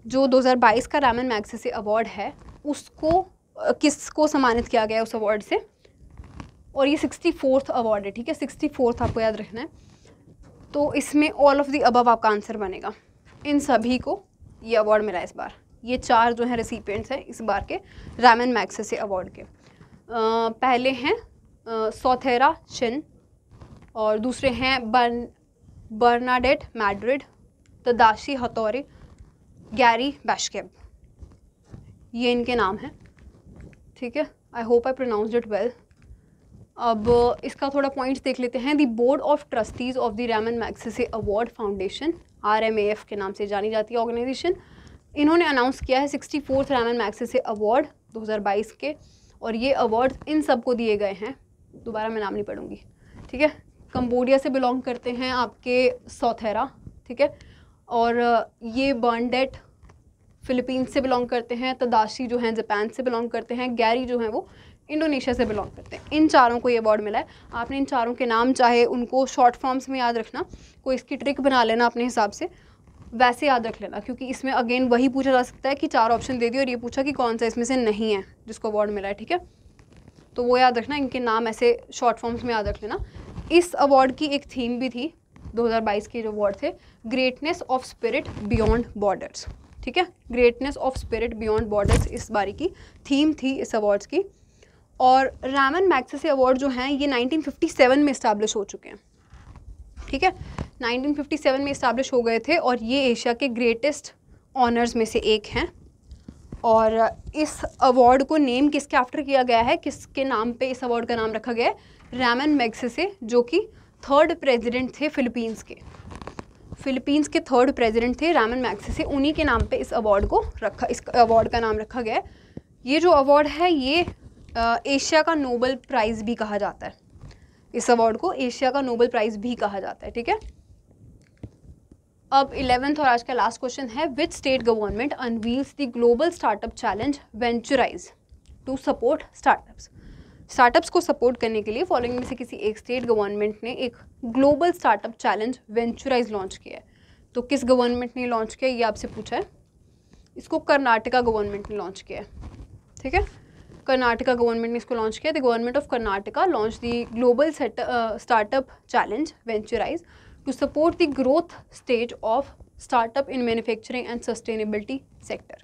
जो 2022 का रामन मैग्सेसे अवार्ड है उसको किसको सम्मानित किया गया उस अवार्ड से? और ये 64th अवार्ड है, ठीक है, 64th आपको याद रखना है। तो इसमें ऑल ऑफ द अबव आपका आंसर बनेगा। इन सभी को ये अवार्ड मिला इस बार। ये 4 जो हैं रेसिपिएंट्स हैं इस बार के रामन मैग्सेसे अवार्ड के। पहले हैं सोथेरा चिन और दूसरे हैं बर्नाडेट मैड्रिड, तदाशी हथौरे, गैरी बैशकेब। ये इनके नाम हैं, ठीक है। I hope I pronounced it well. अब इसका थोड़ा पॉइंट्स देख लेते हैं। The board of trustees of the Raman Magsaysay award foundation, RMAF के नाम से जानी जाती है ऑर्गेनाइजेशन, इन्होंने अनाउंस किया है 64th रामन मैग्सेसे अवार्ड 2022 के। और ये अवार्ड इन सबको दिए गए हैं, दोबारा मैं नाम नहीं पढ़ूंगी, ठीक है। कंबोडिया से बिलोंग करते हैं आपके सोथेरा, ठीक है, और ये बर्नडेट फिलीपींस से बिलोंग करते हैं, तदाशी जो हैं जापान से बिलोंग करते हैं, गैरी जो हैं वो इंडोनेशिया से बिलोंग करते हैं। इन चारों को ये अवार्ड मिला है। आपने इन चारों के नाम चाहे उनको शॉर्ट फॉर्म्स में याद रखना, कोई इसकी ट्रिक बना लेना अपने हिसाब से, वैसे याद रख लेना, क्योंकि इसमें अगेन वही पूछा जा सकता है कि 4 ऑप्शन दे दिए और ये पूछा कि कौन सा इसमें से नहीं है जिसको अवार्ड मिला है, ठीक है। तो वो याद रखना, इनके नाम ऐसे शॉर्ट फॉर्म्स में याद रख लेना। इस अवार्ड की एक थीम भी थी 2022 के जो अवार्ड थे, greatness of spirit beyond borders, ठीक है, greatness of spirit beyond borders इस बारी की थीम थी इस अवार्ड्स की। और रामन मैग्सेसे अवार्ड जो हैं ये 1957 में इस्टेब्लिश हो चुके हैं, ठीक है, 1957 में इस्टेब्लिश हो गए थे और ये एशिया के ग्रेटेस्ट ऑनर्स में से एक हैं। और इस अवार्ड को नेम किसके आफ्टर किया गया है, किसके नाम पे इस अवार्ड का नाम रखा गया है? रामन मैग्सेसे, जो कि 3rd प्रेसिडेंट थे फिलीपींस के। फिलीपींस के 3rd प्रेसिडेंट थे रामन मैग्सेसे, उन्हीं के नाम पे इस अवार्ड को रखा, इस अवार्ड का नाम रखा गया है। ये जो अवार्ड है ये एशिया का नोबेल प्राइज़ भी कहा जाता है। इस अवार्ड को एशिया का नोबेल प्राइज़ भी कहा जाता है, ठीक है। अब 11th और आज का लास्ट क्वेश्चन है, which state government unveils the global startup challenge Venturize to support startups. Startups को सपोर्ट करने के लिए फॉलोइंग में से किसी एक स्टेट गवर्नमेंट ने एक ग्लोबल स्टार्टअप चैलेंज वेंचराइज लॉन्च किया है। तो किस गवर्नमेंट ने लॉन्च किया ये आपसे पूछा है। इसको कर्नाटका गवर्नमेंट ने लॉन्च किया है, ठीक है, कर्नाटका गवर्नमेंट ने इसको लॉन्च किया। The government of Karnataka launch the global startup challenge Venturize to support the growth stage of startup in manufacturing and sustainability sector.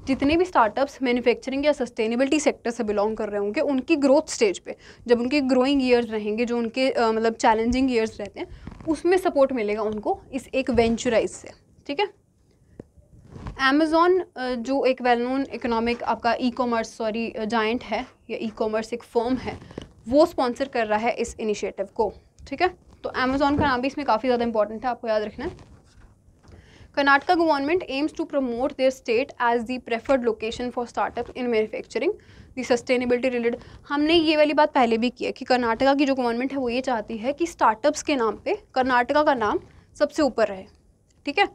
जितने भी स्टार्टअप्स मैन्युफैक्चरिंग या सस्टेनेबिलिटी सेक्टर से बिलोंग कर रहे होंगे, उनकी ग्रोथ स्टेज पे, जब उनके ग्रोइंग ईयर्स रहेंगे, जो उनके मतलब चैलेंजिंग ईयर्स रहते हैं, उसमें सपोर्ट मिलेगा उनको इस एक वेंचराइज से, ठीक है। अमेज़ॉन जो एक वेल नोन इकोनॉमिक आपका ई कॉमर्स जायंट है या ई कॉमर्स एक फर्म है, वो स्पॉन्सर कर रहा है इस इनिशिएटिव को, ठीक है। तो अमेज़ॉन का नाम भी इसमें काफ़ी ज़्यादा इंपॉर्टेंट है, आपको याद रखना है। Karnataka government aims to promote their state as the preferred location for startup in manufacturing the sustainability related. हमने ये वाली बात पहले भी की है कि कर्नाटका की जो गवर्नमेंट है वो ये चाहती है कि स्टार्टअप्स के नाम पे कर्नाटका का नाम सबसे ऊपर रहे, ठीक है।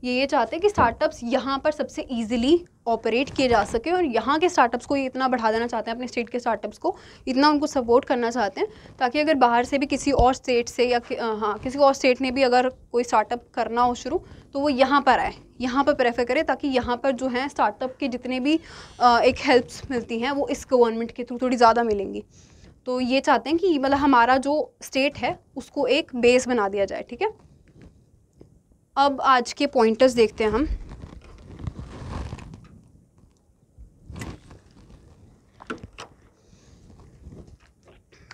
ये चाहते हैं कि स्टार्टअप्स यहाँ पर सबसे ईजिली ऑपरेट किए जा सके, और यहाँ के स्टार्टअप्स को ये इतना बढ़ा देना चाहते हैं, अपने स्टेट के स्टार्टअप्स को इतना उनको सपोर्ट करना चाहते हैं, ताकि अगर बाहर से भी किसी और स्टेट से या किसी और स्टेट ने भी अगर कोई स्टार्टअप करना हो शुरू, तो वो यहाँ पर आए, यहाँ पर प्रेफर करें, ताकि यहाँ पर जो है स्टार्टअप के जितने भी एक हेल्प्स मिलती हैं वो इस गवर्नमेंट के थ्रू थोड़ी ज़्यादा मिलेंगी। तो ये चाहते हैं कि मतलब हमारा जो स्टेट है उसको एक बेस बना दिया जाए, ठीक है। अब आज के पॉइंटर्स देखते हैं हम।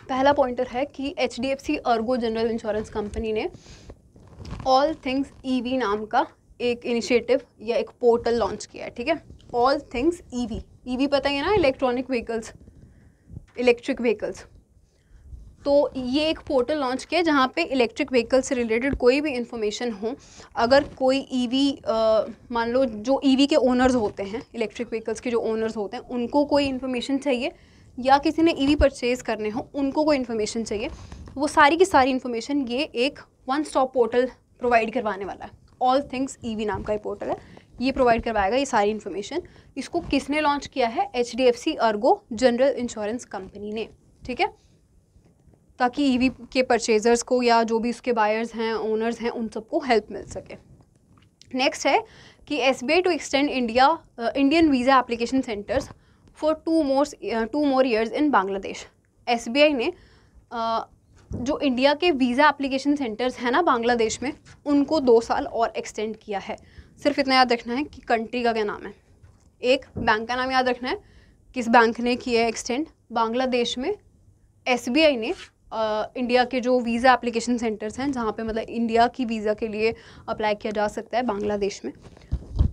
पहला पॉइंटर है कि HDFC Ergo general insurance company ने ऑल थिंग्स EV नाम का एक इनिशिएटिव या एक पोर्टल लॉन्च किया है, ठीक है। ऑल थिंग्स EV पता ही है ना, इलेक्ट्रिक व्हीकल्स। तो ये एक पोर्टल लॉन्च किया जहाँ पे इलेक्ट्रिक व्हीकल से रिलेटेड कोई भी इंफॉर्मेशन हो, अगर कोई EV मान लो जो EV के ओनर्स होते हैं, इलेक्ट्रिक व्हीकल्स के जो ओनर्स होते हैं, उनको कोई इन्फॉर्मेशन चाहिए, या किसी ने EV परचेज़ करने हो उनको कोई इन्फॉर्मेशन चाहिए, वो सारी की सारी इन्फॉर्मेशन ये एक वन स्टॉप पोर्टल प्रोवाइड करवाने वाला है। ऑल थिंग्स EV नाम का ये पोर्टल है, ये प्रोवाइड करवाएगा ये सारी इन्फॉर्मेशन। इसको किसने लॉन्च किया है? HDFC Ergo general insurance company ने, ठीक है, ताकि EV के परचेजर्स को या जो भी उसके बायर्स हैं, ओनर्स हैं, उन सबको हेल्प मिल सके। नेक्स्ट है कि SBI to extend Indian visa application centres for 2 more years in Bangladesh. SBI ने जो इंडिया के वीज़ा एप्लीकेशन सेंटर्स हैं ना बांग्लादेश में, उनको 2 साल और एक्सटेंड किया है। सिर्फ इतना याद रखना है कि कंट्री का क्या नाम है, एक बैंक का नाम याद रखना है, किस बैंक ने किया है एक्सटेंड। बांग्लादेश में SBI ने इंडिया के जो वीज़ा एप्लीकेशन सेंटर्स हैं, जहाँ पे मतलब इंडिया की वीज़ा के लिए अप्लाई किया जा सकता है बांग्लादेश में,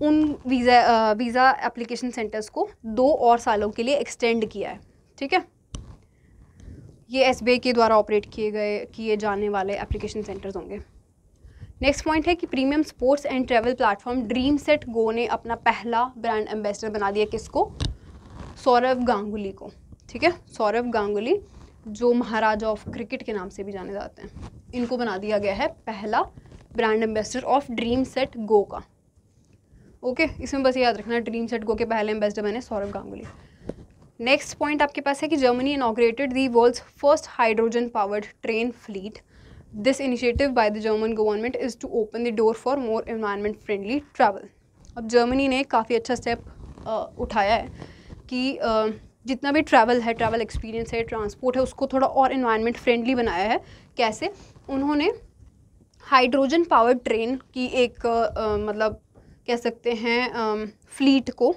उन वीज़ा एप्लीकेशन सेंटर्स को 2 और सालों के लिए एक्सटेंड किया है, ठीक है। ये SBI के द्वारा ऑपरेट किए जाने वाले एप्लीकेशन सेंटर्स होंगे। नेक्स्ट पॉइंट है कि premium sports and travel platform dream set go ने अपना पहला ब्रांड एम्बेसडर बना दिया, किसको? सौरव गांगुली को, ठीक है। सौरव गांगुली जो महाराजा ऑफ क्रिकेट के नाम से भी जाने जाते हैं, इनको बना दिया गया है पहला brand ambassador of dream set go का। ओके, इसमें बस याद रखना, ड्रीम सेट गो के पहले एम्बेसडर बने सौरव गांगुली। नेक्स्ट पॉइंट आपके पास है कि Germany inaugurated the world's first hydrogen powered train fleet. This initiative by the German government is to open the door for more environment friendly travel. अब Germany ने काफ़ी अच्छा स्टेप उठाया है कि जितना भी ट्रैवल है, ट्रैवल एक्सपीरियंस है, ट्रांसपोर्ट है, उसको थोड़ा और एनवायरनमेंट फ्रेंडली बनाया है। कैसे? उन्होंने हाइड्रोजन पावर ट्रेन की एक मतलब कह सकते हैं फ्लीट को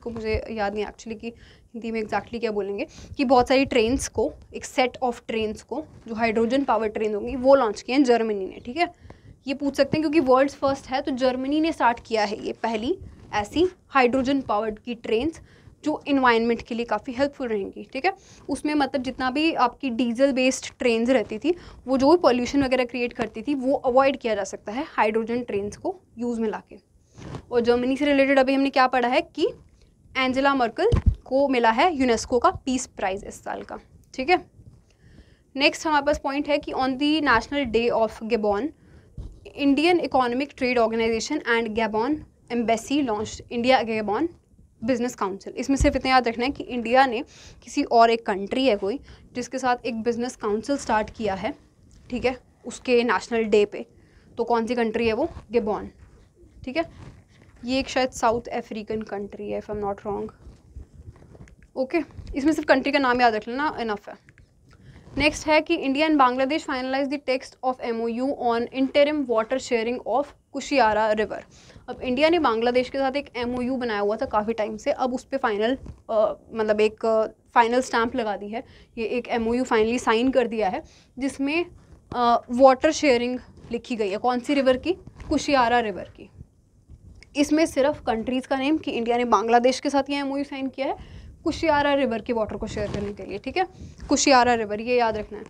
मुझे याद नहीं एक्चुअली कि हिंदी में एग्जैक्टली क्या बोलेंगे, कि बहुत सारी ट्रेन्स को, एक सेट ऑफ ट्रेन्स को जो हाइड्रोजन पावर ट्रेन होंगी, वो लॉन्च किए हैं जर्मनी ने, ठीक है। ये पूछ सकते हैं क्योंकि वर्ल्ड्स फर्स्ट है, तो जर्मनी ने स्टार्ट किया है ये पहली ऐसी हाइड्रोजन पावर्ड की ट्रेन्स जो इन्वायरमेंट के लिए काफ़ी हेल्पफुल रहेंगी, ठीक है। उसमें मतलब जितना भी आपकी डीजल बेस्ड ट्रेन्स रहती थी, वो जो भी पॉल्यूशन वगैरह क्रिएट करती थी, वो अवॉइड किया जा सकता है हाइड्रोजन ट्रेन्स को यूज़ में लाके। और जर्मनी से रिलेटेड अभी हमने क्या पढ़ा है कि एंजेला मर्कल को मिला है यूनेस्को का पीस प्राइज़ इस साल का, ठीक है। नेक्स्ट हमारे पास पॉइंट है कि on the national day of Gabon, Indian economic trade organisation and Gabon embassy launch India Gabon business council. इसमें सिर्फ इतना याद रखना है कि इंडिया ने किसी और एक कंट्री है कोई जिसके साथ एक बिजनेस काउंसिल स्टार्ट किया है, ठीक है, उसके नेशनल डे पे। तो कौन सी कंट्री है वो? गैबॉन, ठीक है। ये एक शायद साउथ अफ्रीकन कंट्री है, if I am not wrong. Okay, इसमें सिर्फ कंट्री का नाम याद रख लेना, इनफ है। नेक्स्ट है कि India and Bangladesh finalise the text of MOU on interim water sharing of Kushiyara river. अब इंडिया ने बांग्लादेश के साथ एक MOU बनाया हुआ था काफ़ी टाइम से, अब उस पर फाइनल मतलब एक फाइनल स्टैंप लगा दी है, ये एक MOU फाइनली साइन कर दिया है जिसमें वाटर शेयरिंग लिखी गई है। कौन सी रिवर की? कुशियारा रिवर की। इसमें सिर्फ कंट्रीज़ का नेम कि इंडिया ने बांग्लादेश के साथ ये MOU साइन किया है कुशियारा रिवर के वाटर को शेयर करने के लिए, ठीक है, कुशियारा रिवर, ये याद रखना है।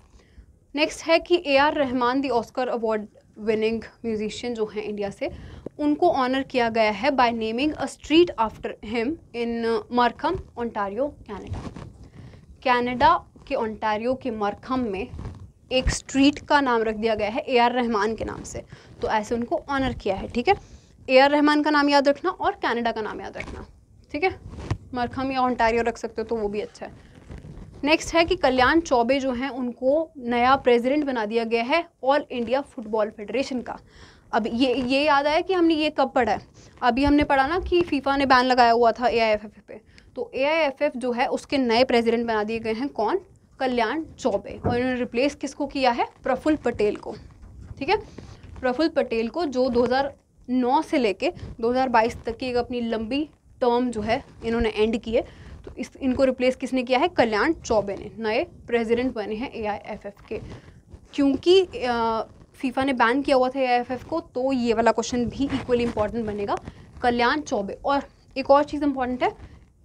नेक्स्ट है कि AR Rahman the Oscar award winning musician जो हैं इंडिया से, उनको ऑनर किया गया है by naming a street after him in Markham Ontario Canada. Canada के ओंटारियो के मार्खम में एक स्ट्रीट का नाम रख दिया गया है AR रहमान के नाम से, तो ऐसे उनको ऑनर किया है, ठीक है। AR रहमान का नाम याद रखना और कनाडा का नाम याद रखना, ठीक है। मार्खम या ओंटारियो रख सकते हो तो वो भी अच्छा है। नेक्स्ट है कि कल्याण चौबे जो हैं उनको नया प्रेसिडेंट बना दिया गया है ऑल इंडिया फुटबॉल फेडरेशन का। अब ये याद आया कि हमने ये कब पढ़ा है? अभी हमने पढ़ा ना कि फीफा ने बैन लगाया हुआ था AIFF पे, तो AIFF जो है उसके नए प्रेसिडेंट बना दिए गए हैं कौन? कल्याण चौबे, और इन्होंने रिप्लेस किसको किया है? प्रफुल्ल पटेल को, ठीक है, प्रफुल्ल पटेल को, जो 2009 से लेके 2022 तक की एक अपनी लंबी टर्म जो है इन्होंने एंड की है, तो इनको रिप्लेस किसने किया है? कल्याण चौबे ने, नए प्रेसिडेंट बने हैं AIFF के। क्योंकि फीफा ने बैन किया हुआ था AIFF को, तो ये वाला क्वेश्चन भी इक्वली इंपॉर्टेंट बनेगा, कल्याण चौबे। और एक और चीज़ इंपॉर्टेंट है,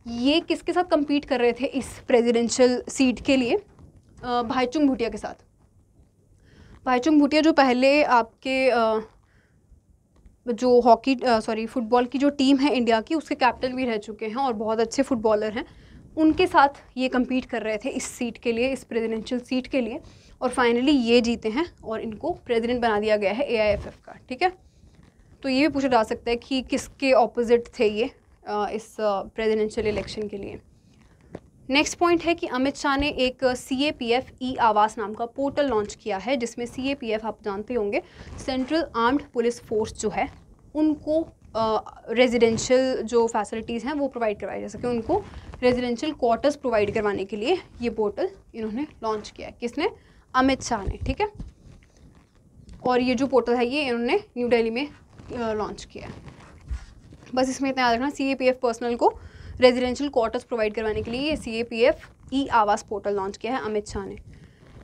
ये किसके साथ compete कर रहे थे इस प्रेसिडेंशियल सीट के लिए? भाईचुंग भूटिया के साथ। भाईचुंग भूटिया जो पहले आपके जो फुटबॉल की जो टीम है इंडिया की, उसके कैप्टन भी रह चुके हैं और बहुत अच्छे फुटबॉलर हैं, उनके साथ ये compete कर रहे थे इस सीट के लिए, इस प्रेसिडेंशियल सीट के लिए, और फाइनली ये जीते हैं और इनको प्रेसिडेंट बना दिया गया है AIFF का, ठीक है। तो ये भी पूछा जा सकता है कि किसके ऑपोजिट थे ये इस प्रेसिडेंशियल इलेक्शन के लिए। नेक्स्ट पॉइंट है कि अमित शाह ने एक CAPF ई-आवास नाम का पोर्टल लॉन्च किया है, जिसमें CAPF आप जानते होंगे सेंट्रल आर्म्ड पुलिस फोर्स जो है उनको रेजिडेंशियल जो फैसिलिटीज़ हैं वो प्रोवाइड करवाई जा सके, उनको रेजिडेंशियल क्वार्टर्स प्रोवाइड करवाने के लिए ये पोर्टल इन्होंने लॉन्च किया है। किसने? अमित शाह ने, ठीक है। और ये जो पोर्टल है ये इन्होंने न्यू दिल्ली में लॉन्च किया है। बस इसमें इतना याद रखना, CAPF पर्सनल को रेजिडेंशियल क्वार्टर्स प्रोवाइड करवाने के लिए ये CAPF ई-आवास पोर्टल लॉन्च किया है अमित शाह ने।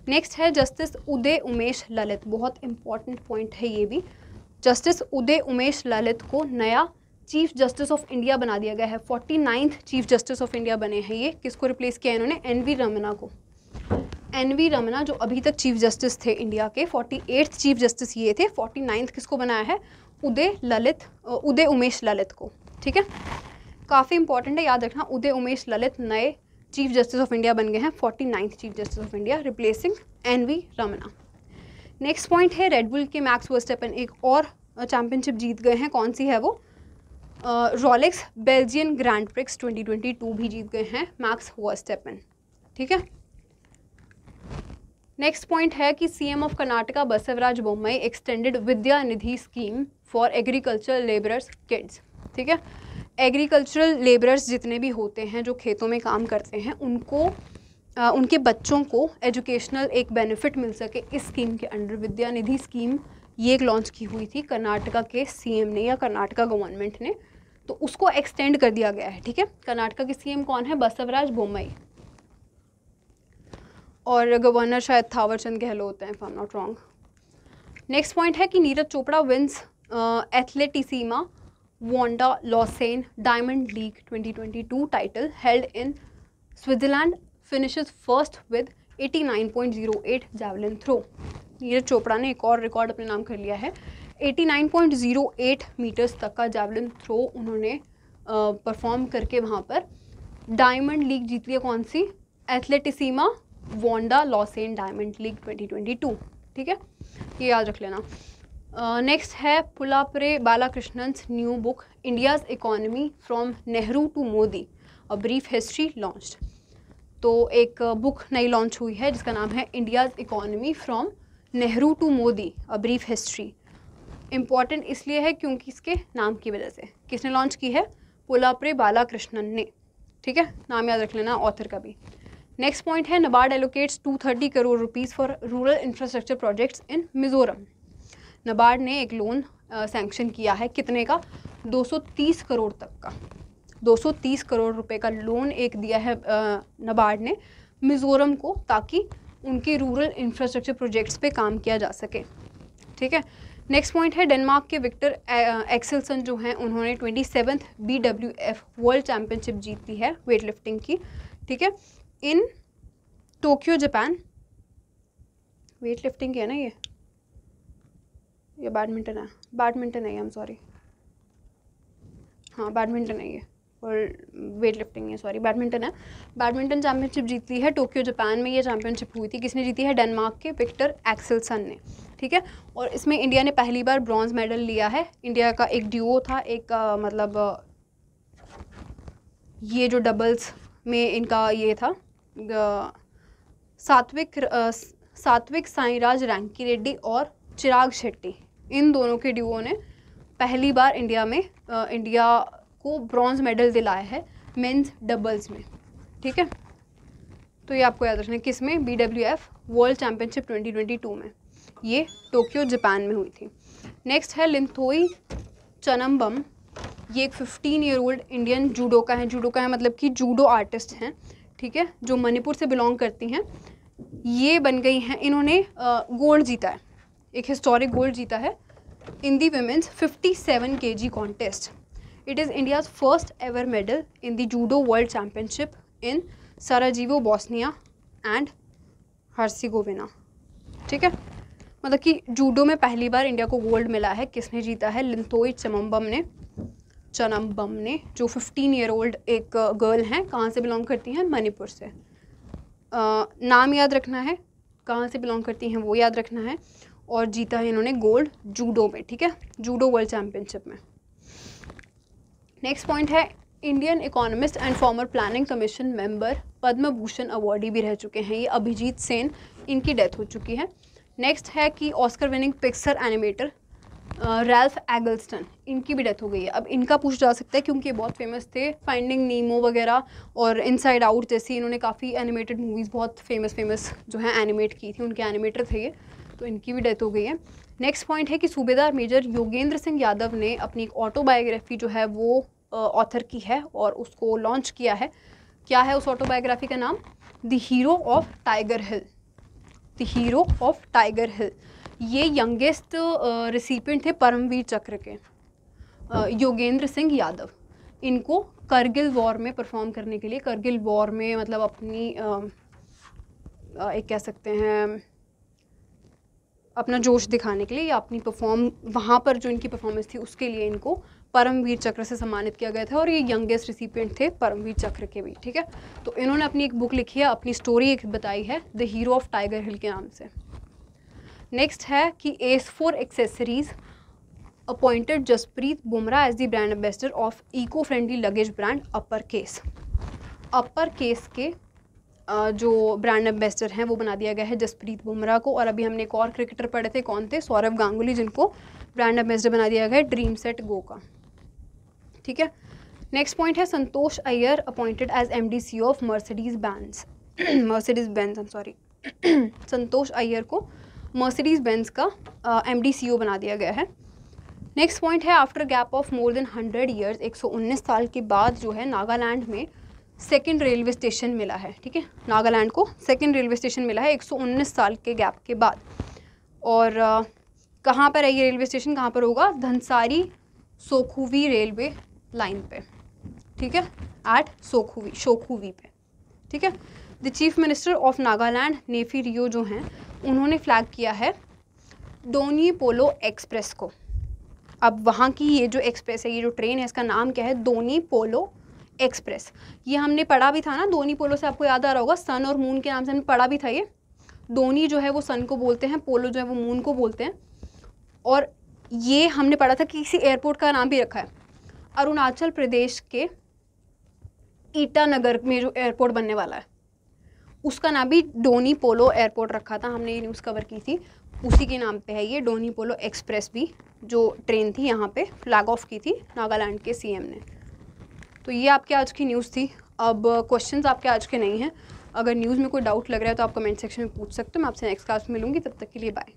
नेक्स्ट है जस्टिस उदय उमेश ललित, बहुत इंपॉर्टेंट पॉइंट है ये भी। जस्टिस उदय उमेश ललित को नया चीफ जस्टिस ऑफ इंडिया बना दिया गया है, 49th chief justice of India बने हैं ये। किसको रिप्लेस किया इन्होंने? NV रमना को। NV रमना जो अभी तक चीफ जस्टिस थे इंडिया के, 48th चीफ जस्टिस ये थे, 49th किसको बनाया है? उदय उमेश ललित को, ठीक है। काफ़ी इंपॉर्टेंट है, याद रखना, उदय उमेश ललित नए चीफ जस्टिस ऑफ इंडिया बन गए हैं, 49th chief justice of India, replacing NV Ramana. Next point है रेडबुल के मैक्स वर्स्टेपन एक और चैम्पियनशिप जीत गए हैं। कौन सी है वो? रोलेक्स बेल्जियन ग्रैंड प्रिक्स 2022 भी जीत गए हैं मैक्स वर्स्टेपन, ठीक है। नेक्स्ट पॉइंट है कि CM of Karnataka Basavaraj Bommai extended Vidya Nidhi scheme for agriculture labourers kids, ठीक है। एग्रीकल्चरल लेबरर्स जितने भी होते हैं जो खेतों में काम करते हैं, उनको उनके बच्चों को एजुकेशनल एक बेनिफिट मिल सके, इस स्कीम के अंडर विद्या निधि स्कीम ये एक लॉन्च की हुई थी कर्नाटका के CM ने या कर्नाटका गवर्नमेंट ने, तो उसको एक्सटेंड कर दिया गया है, ठीक है। कर्नाटका के CM कौन है? बसवराज बोम्मई, और गवर्नर शायद थावरचंद गहलोत हैं, if I am not wrong. Next point है कि Neeraj Chopra wins Athletissima Wanda Lausanne Diamond League 2022 title held in Switzerland, finishes first with 89.08 javelin throw. Neeraj Chopra ने एक और रिकॉर्ड अपने नाम कर लिया है, 89.08 मीटर्स तक का जैवलिन थ्रो उन्होंने परफॉर्म करके वहाँ पर डायमंड लीग जीत लिया। कौन सी? Athletissima Wanda Lausanne Diamond League 2022, ठीक है, ये याद रख लेना। नेक्स्ट है Pulapre Balakrishnan's new book India's economy from Nehru to Modi a brief history launched. तो एक बुक नई लॉन्च हुई है जिसका नाम है India's economy from Nehru to Modi a brief history. Important इसलिए है क्योंकि इसके नाम की वजह से। किसने लॉन्च की है? पुलापरे बालाकृष्णन ने, ठीक है, नाम याद रख लेना ऑथर का भी। नेक्स्ट पॉइंट है NABARD allocates 230 crore rupees for rural infrastructure projects in Mizoram. NABARD ने एक लोन सैंक्शन किया है, कितने का? 230 करोड़ तक का, 230 करोड़ रुपए का लोन एक दिया है नाबार्ड ने मिज़ोरम को, ताकि उनके रूरल इंफ्रास्ट्रक्चर प्रोजेक्ट्स पे काम किया जा सके। ठीक है। नेक्स्ट पॉइंट है डेनमार्क के विक्टर एक्सेलसन जो हैं उन्होंने 27th BWF वर्ल्ड चैम्पियनशिप जीती है वेट लिफ्टिंग की। ठीक है, in Tokyo Japan. Weight lifting की है ना ये बैडमिंटन है, बैडमिंटन है, आई एम सॉरी, हाँ बैडमिंटन है ये, और वेट लिफ्टिंग है, सॉरी बैडमिंटन है। बैडमिंटन चैम्पियनशिप जीती है टोक्यो जापान में, ये चैम्पियनशिप हुई थी, किसने जीती है? डेनमार्क के विक्टर एक्सेलसन ने। ठीक है, और इसमें इंडिया ने पहली बार ब्रॉन्ज मेडल लिया है। इंडिया का एक ड्यूओ था, एक मतलब ये जो डबल्स में इनका ये था, सात्विक साईराज रैंकी रेड्डी और चिराग शेट्टी, इन दोनों के ड्यूओ ने पहली बार इंडिया को ब्रॉन्ज मेडल दिलाया है मेंस डबल्स में। ठीक है, तो ये आपको याद रखना है, किस में? BWF वर्ल्ड चैम्पियनशिप 2022 में, ये टोक्यो जापान में हुई थी। नेक्स्ट है लिंथोई चनम्बम, ये एक 15 ईयर ओल्ड इंडियन जूडोका है। जूडोका है मतलब कि जूडो आर्टिस्ट हैं, ठीक है, जो मणिपुर से बिलोंग करती हैं। ये बन गई हैं, इन्होंने गोल्ड जीता है, एक हिस्टोरिक गोल्ड जीता है in the women's 57 kg contest. It is India's first ever medal in the judo world championship in Sarajevo, Bosnia and Herzegovina. ठीक है, मतलब कि जूडो में पहली बार इंडिया को गोल्ड मिला है। किसने जीता है? लिंथोई चनम्बम ने, जो 15 ईयर ओल्ड एक गर्ल हैं, कहाँ से बिलोंग करती हैं? मणिपुर से। नाम याद रखना है, कहाँ से बिलोंग करती हैं वो याद रखना है, और जीता है इन्होंने गोल्ड जूडो में। ठीक है, जूडो वर्ल्ड चैम्पियनशिप में। नेक्स्ट पॉइंट है Indian economist and farmer planning commission member, Padma Bhushan awardee भी रह चुके हैं ये, अभिजीत सेन, इनकी डेथ हो चुकी है। नेक्स्ट है कि Oscar winning Pixar animator Ralph Eggleston, इनकी भी डेथ हो गई है। अब इनका पूछ जा सकता है क्योंकि ये बहुत फेमस थे, फाइंडिंग नीमो वगैरह और इनसाइड आउट जैसी इन्होंने काफ़ी एनिमेटेड मूवीज़ बहुत फेमस जो हैं एनिमेट की थी, उनके एनिमेटर थे ये, तो इनकी भी डेथ हो गई है। नेक्स्ट पॉइंट है कि सूबेदार मेजर योगेंद्र सिंह यादव ने अपनी एक ऑटोबायोग्राफी जो है वो ऑथर की है और उसको लॉन्च किया है। क्या है उस ऑटोबायोग्राफी का नाम? The hero of Tiger Hill. The hero of Tiger Hill. ये यंगेस्ट रिसिपिएंट थे परमवीर चक्र के, योगेंद्र सिंह यादव। इनको करगिल वॉर में परफॉर्म करने के लिए, करगिल वॉर में मतलब अपनी एक कह सकते हैं अपना जोश दिखाने के लिए या अपनी वहाँ पर जो इनकी परफॉर्मेंस थी उसके लिए इनको परमवीर चक्र से सम्मानित किया गया था, और ये यंगेस्ट रिसिपिएंट थे परमवीर चक्र के भी। ठीक है, तो इन्होंने अपनी एक बुक लिखी है, अपनी स्टोरी एक बताई है, the hero of Tiger Hill के नाम से। नेक्स्ट है कि ACE4 accessories appointed Jasprit Bumrah as the brand ambassador of eco friendly luggage brand Uppercase. Uppercase के जो ब्रांड एम्बेसडर हैं वो बना दिया गया है जसप्रीत बुमराह को। और अभी हमने एक और क्रिकेटर पढ़े थे, कौन थे? सौरव गांगुली, जिनको ब्रांड एम्बेसडर बना दिया गया है ड्रीम सेट गो का। ठीक है, नेक्स्ट पॉइंट है Santosh Iyer appointed as MD CEO of Mercedes Benz, Santosh Iyer को मर्सिडीज बेंज का MD CEO बना दिया गया है। नेक्स्ट पॉइंट है after gap of more than 100 years, 119 साल के बाद जो है नागालैंड में सेकेंड रेलवे स्टेशन मिला है। ठीक है, नागालैंड को सेकेंड रेलवे स्टेशन मिला है 119 साल के गैप के बाद। और कहाँ पर है ये रेलवे स्टेशन? कहाँ पर होगा? धनसारी सोखुवी रेलवे लाइन पे। ठीक है, एट शोखुवी पे। ठीक है, the chief minister of Nagaland Neiphiu Rio जो हैं उन्होंने फ्लैग किया है डोनी पोलो एक्सप्रेस को। अब वहाँ की ये जो एक्सप्रेस है, ये जो ट्रेन है, इसका नाम क्या है? डोनी पोलो एक्सप्रेस। ये हमने पढ़ा भी था ना, डोनी पोलो से आपको याद आ रहा होगा, सन और मून के नाम से हमने पढ़ा भी था। ये डोनी जो है वो सन को बोलते हैं, पोलो जो है वो मून को बोलते हैं। और ये हमने पढ़ा था कि किसी एयरपोर्ट का नाम भी रखा है, अरुणाचल प्रदेश के ईटानगर में जो एयरपोर्ट बनने वाला है उसका नाम भी डोनी पोलो एयरपोर्ट रखा था, हमने ये न्यूज़ कवर की थी, उसी के नाम पे है ये डोनी पोलो एक्सप्रेस भी, जो ट्रेन थी यहाँ पे फ्लैग ऑफ की थी नागालैंड के CM ने। तो ये आपके आज की न्यूज़ थी। अब क्वेश्चंस आपके आज के नहीं हैं, अगर न्यूज़ में कोई डाउट लग रहा है तो आप कमेंट सेक्शन में पूछ सकते हो। मैं आपसे नेक्स्ट क्लास में मिलूंगी, तब तक के लिए बाय।